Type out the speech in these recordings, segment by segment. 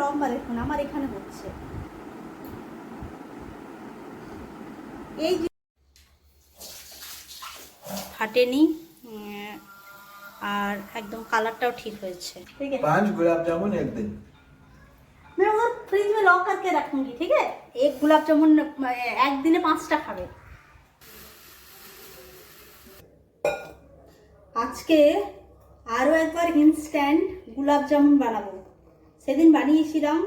লম্বা দেখুন আমার এখানে হচ্ছে এই ফাটেনি আর একদম কালারটাও ঠিক হয়েছে। ठीक है 5 गुलाब जामुन एक दिन मैं वो फ्रिज में लॉक करके रखूंगी। ठीक है एक गुलाब जामुन एक दिन 5টা খাবে। আজকে আরও একবার ইনস্ট্যান্ট গোলাপ জামুন বানাবো। সেদিন বানিয়েছিলাম,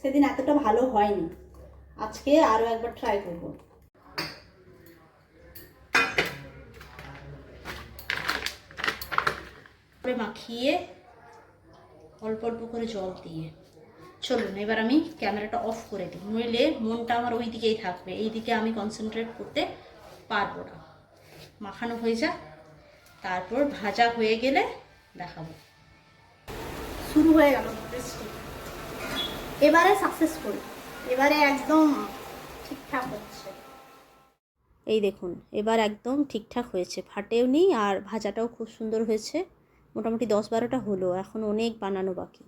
সেদিন এতটা ভালো হয়নি, আজকে আরও একবার ট্রাই করব। মাখিয়ে অল্প অল্প করে জল দিয়ে চলুন এবার আমি ক্যামেরাটা অফ করে দিই, নইলে মনটা আমার ওই দিকেই থাকবে, এই দিকে আমি কনসেন্ট্রেট করতে পারবো না। মাখানো হয়ে যাক, তারপর ভাজা হয়ে গেলে দেখাবো। শুরু হয়ে গেল বৃষ্টি, এবারে সাকসেসফুল, এবারে একদম ঠিকঠাক হচ্ছে। এই দেখুন এবার একদম ঠিকঠাক হয়েছে, ফাটেও নি আর ভাজাটাও খুব সুন্দর হয়েছে। মোটামুটি 10-12টা হলো, এখন অনেক বানানো বাকি।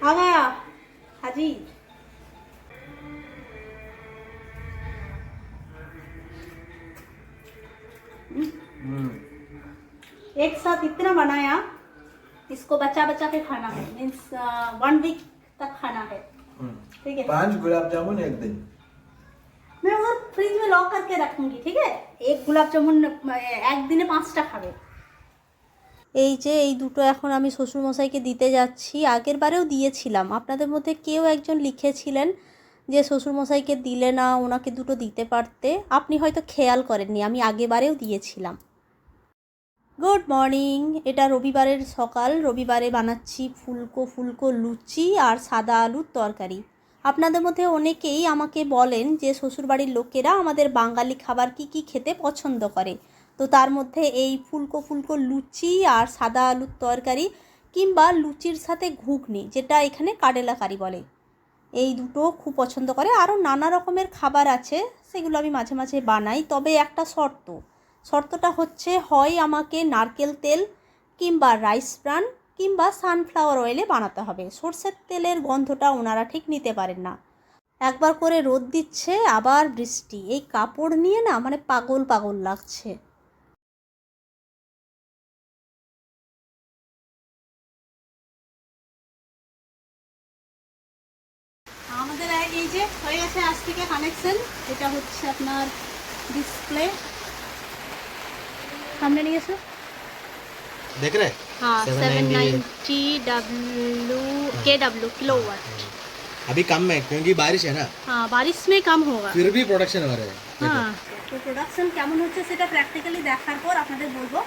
आ गया हाजी। एक साथ इतना बनाया, इसको बचा बचा के खाना है, मीन्स 1 वीक तक खाना है। ठीक है 5 गुलाब जामुन एक दिन मैं वो फ्रिज में लॉक करके रखूंगी। ठीक है एक गुलाब जामुन एक दिन 5টা খাবে। এই যে এই দুটো এখন আমি শ্বশুরমশাইকে দিতে যাচ্ছি, আগের বারেও দিয়েছিলাম। আপনাদের মধ্যে কেউ একজন লিখেছিলেন যে শ্বশুরমশাইকে দিলে না, ওনাকে দুটো দিতে পারতে, আপনি হয়তো খেয়াল করেননি, আমি আগেবারেও দিয়েছিলাম। গুড মর্নিং, এটা রবিবারের সকাল। রবিবারে বানাচ্ছি ফুলকো ফুলকো লুচি আর সাদা আলুর তরকারি। আপনাদের মধ্যে অনেকেই আমাকে বলেন যে শ্বশুরবাড়ির লোকেরা আমাদের বাঙালি খাবার কি কি খেতে পছন্দ করে, তো তার মধ্যে এই ফুলকো ফুলকো লুচি আর সাদা আলুর তরকারি কিংবা লুচির সাথে ঘুগনি, যেটা এখানে কাডেলা কারি বলে, এই দুটো খুব পছন্দ করে। আরও নানা রকমের খাবার আছে, সেগুলো আমি মাঝে মাঝে বানাই, তবে একটা শর্তটা হচ্ছে হয় আমাকে নারকেল তেল কিংবা রাইস ব্রান কিংবা সানফ্লাওয়ার অয়েলে বানাতে হবে। সর্ষের তেলের গন্ধটা ওনারা ঠিক নিতে পারেন না। একবার করে রোদ দিচ্ছে, আবার বৃষ্টি, এই কাপড় নিয়ে না মানে পাগল পাগল লাগছে। আমাদের এই যে হয়ে গেছে আজ থেকে কানেকশন, এটা হচ্ছে আপনার ডিসপ্লে, সামনে নিয়ে এসো, देख रहे हाँ 790 KW किलोवाट। अभी कम है क्योंकि बारिश है ना, हाँ बारिश में कम होगा, फिर भी प्रोडक्शन हो रहा है। হ্যাঁ তো প্রোডাকশন কেমন হচ্ছে সেটা প্র্যাকটিক্যালি দেখার পর আপনাদের বলবো।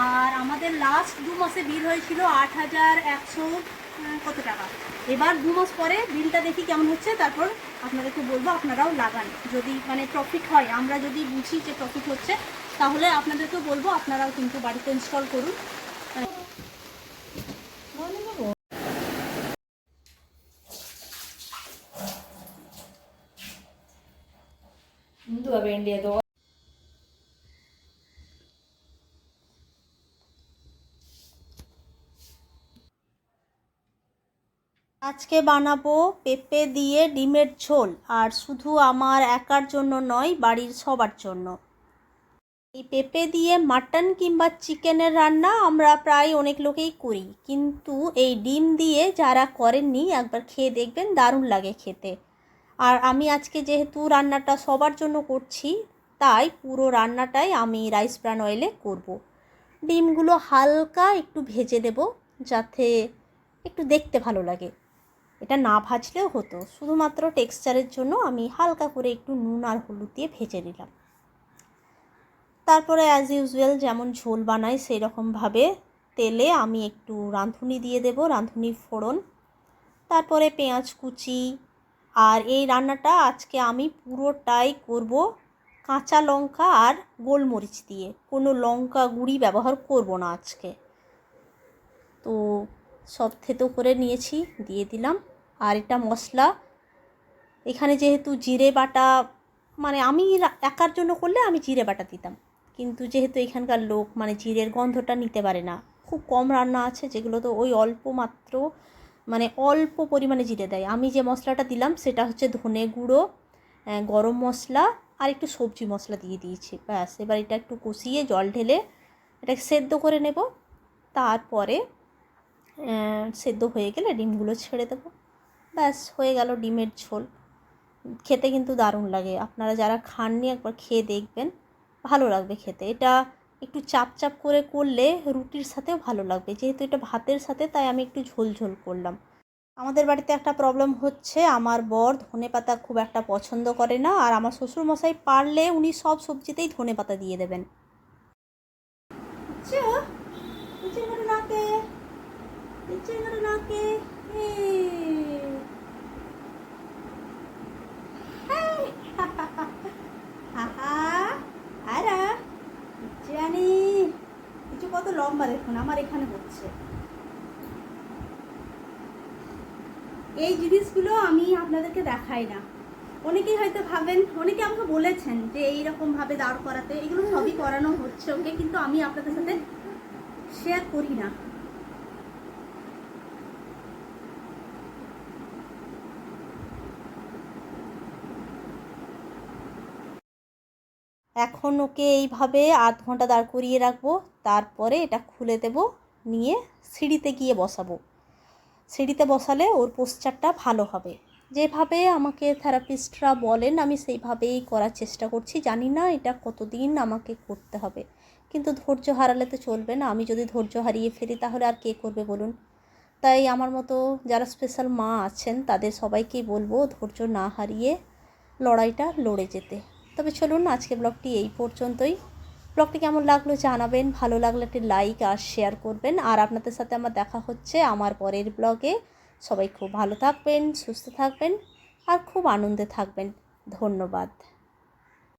আর আমাদের লাস্ট 2 মাসে বিল হয়েছিল 8100 কত টাকা। এবার 2 মাস পরে বিলটা দেখি কেমন হচ্ছে, তারপর আপনাদেরকে বলবো, আপনারাও লাগান। যদি মানে প্রফিট হয়, আমরা যদি বুঝি যে প্রফিট হচ্ছে, তাহলে আপনাদেরকেও বলবো আপনারাও কিন্তু বাড়িতে ইনস্টল করুন। আজকে বানাবো পেঁপে দিয়ে ডিমের ঝোল, আর শুধু আমার একার জন্য নয়, বাড়ির সবার জন্য। এই পেঁপে দিয়ে মাটন কিংবা চিকেনের রান্না আমরা প্রায় অনেক লোকেই করি, কিন্তু এই ডিম দিয়ে যারা করেননি একবার খেয়ে দেখবেন, দারুণ লাগে খেতে। আর আমি আজকে যেহেতু রান্নাটা সবার জন্য করছি, তাই পুরো রান্নাটাই আমি রাইস ব্রান অয়েলে করব। ডিমগুলো হালকা একটু ভেজে দেব, যাতে একটু দেখতে ভালো লাগে। এটা না ভাজলেও হতো, শুধুমাত্র টেক্সচারের জন্য আমি হালকা করে একটু নুন আর হলুদ দিয়ে ভেজে নিলাম। তারপরে অ্যাজ ইউজুয়াল যেমন ঝোল বানাই সেই রকমভাবে তেলে আমি একটু রাঁধুনি দিয়ে দেব, রাঁধুনি ফোড়ন, তারপরে পেঁয়াজ কুচি। আর এই রান্নাটা আজকে আমি পুরোটাই করব কাঁচা লঙ্কা আর গোলমরিচ দিয়ে, কোনো লঙ্কা গুঁড়ি ব্যবহার করব না আজকে। তো সব থেতো করে নিয়েছি, দিয়ে দিলাম। আর এটা মশলা, এখানে যেহেতু জিরে বাটা, মানে আমি একার জন্য করলে আমি জিরে বাটা দিতাম, কিন্তু যেহেতু এখানকার লোক মানে জিরের গন্ধটা নিতে পারে না, খুব কম রান্না আছে যেগুলো তো ওই অল্প মাত্র মানে অল্প পরিমাণে জিরে দেয়। আমি যে মশলাটা দিলাম সেটা হচ্ছে ধনে গুঁড়ো, গরম মশলা আর একটু সবজি মশলা দিয়ে দিয়েছি, ব্যাস। এবার এটা একটু কষিয়ে জল ঢেলে এটাকে সেদ্ধ করে নেব। তারপরে সেদ্ধ হয়ে গেলে ডিমগুলো ছেড়ে দেবো, ব্যাস হয়ে গেল ডিমের ঝোল। খেতে কিন্তু দারুণ লাগে, আপনারা যারা খাননি একবার খেয়ে দেখবেন, ভালো লাগবে খেতে। এটা একটু চাপ চাপ করে করলে রুটির সাথেও ভালো লাগবে, যেহেতু এটা ভাতের সাথে তাই আমি একটু ঝোল ঝোল করলাম। আমাদের বাড়িতে একটা প্রবলেম হচ্ছে, আমার বর ধনেপাতা খুব একটা পছন্দ করে না, আর আমার শ্বশুরমশাই পারলে উনি সব সবজিতেই ধনেপাতা দিয়ে দেবেন। কত লম্বা দেখুন, আমার এখানে হচ্ছে। এই জিনিসগুলো আমি আপনাদেরকে দেখাই না, অনেকেই হয়তো ভাবেন, অনেকে আমাকে বলেছেন যে এইরকমভাবে দাঁড় করাতে, এগুলো সবই করানো হচ্ছে ওকে, কিন্তু আমি আপনাদের সাথে শেয়ার করি না। এখন ওকে এইভাবে আধ ঘন্টা দাঁড় করিয়ে রাখবো, তারপরে এটা খুলে দেব, নিয়ে সিঁড়িতে গিয়ে বসাবো। সিঁড়িতে বসালে ওর পোশ্চারটা ভালো হবে। যেভাবে আমাকে থেরাপিস্টরা বলেন আমি সেইভাবেই করার চেষ্টা করছি। জানি না এটা কতদিন আমাকে করতে হবে, কিন্তু ধৈর্য হারালে তো চলবে না। আমি যদি ধৈর্য হারিয়ে ফেলি তাহলে আর কে করবে বলুন। তাই আমার মতো যারা স্পেশাল মা আছেন তাদের সবাইকেই বলবো ধৈর্য না হারিয়ে লড়াইটা লড়ে যেতে। তবে চলুন আজকে ব্লগটি এই পর্যন্তই। ব্লগটি কেমন লাগলো জানাবেন, ভালো লাগলে একটি লাইক আর শেয়ার করবেন। আর আপনাদের সাথে আমার দেখা হচ্ছে আমার পরের ব্লগে। সবাই খুব ভালো থাকবেন, সুস্থ থাকবেন আর খুব আনন্দে থাকবেন। ধন্যবাদ।